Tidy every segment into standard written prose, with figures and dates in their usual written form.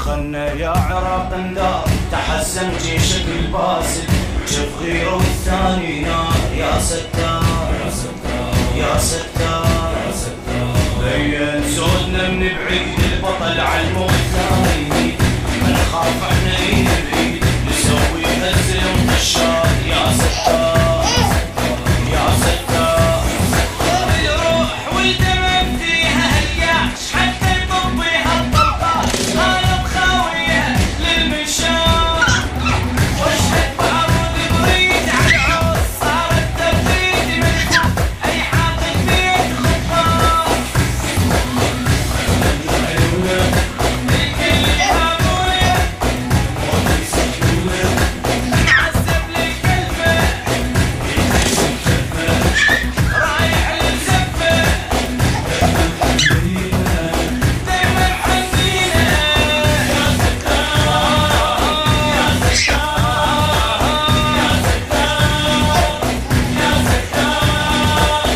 خلنا يا عراق ندار تحسن جيشك الباسل شوف غيره والثاني نار يا ستار يا ستار يا ستار يا ستار بين صوتنا من بعيد البطل على الموت لا يميت ما نخاف احنا ايد بعيد نسوي هزم طشار يا ستار يا ستار الروح والدم فيها هالياش حتى يطبيها الطلقات غالب خاوية للمنشار واشهد بعروض بريد على العوز صار التبريد ملكوك اي حاطط بيت خطار الكل يهابوية معذب للكلفة رايح للزفة دايما حزينة يا ستار يا ستار يا ستار يا ستار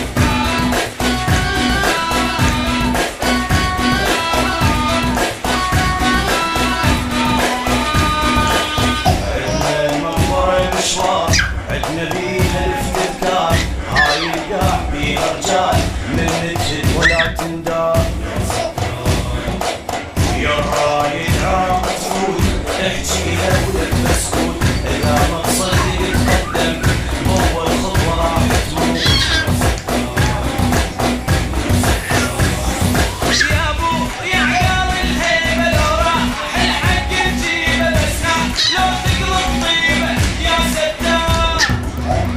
عدنا المنبر مشوار عدنا بيها الافتكار هاي القاع بيها رجال من نجد ولا تندار يا الرايد عراق تفوت احجيها ولك مسكوت اذا مقصدك يتقدم اول خطوه راح تموت يا ابو يا عيال الهيبه لو راح الحق نجيبه بس لو تقلب طيبه يا ستار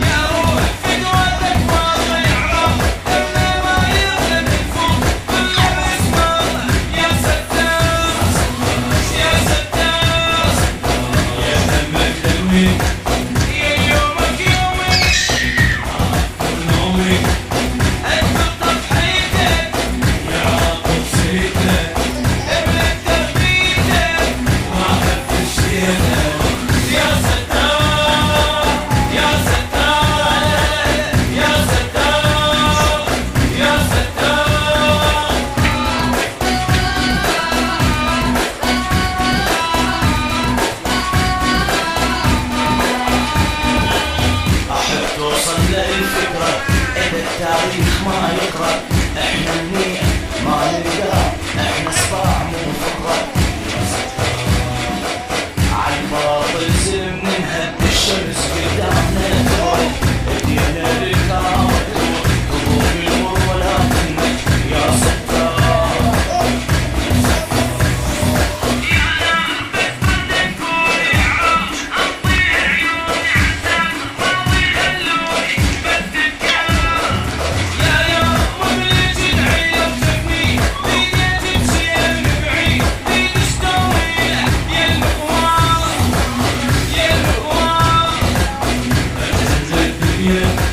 يا روح فدوتك واضح عراق دمنا ما يظلم نفوت كله باسم الله يا ستار يا ستار يا دمك دمي يا يومك يومي نومي اكبر تضحيتك يا عاطف سيدك ابلك تربيتك ما خف شيلك يا ستار يا ستار يا ستار يا ستار احب توصل للفكرة اذا التاريخ ما يقرأ احنا منيح ما نلقاه احنا صباع مو فقرة عالباطل سلم ننهد الشمس قدامنا تروح ادينا للكرامة قبول المر ولا تنك يا ستار يا نار بس بدك تكوني عراق اطيع عيوني عساك راضي خلوني بتذكر يا يوم مبلج العيب شفني بيدي تمشي من بعيد بيدي شتويله يا المقوار يا المقوار الدنيا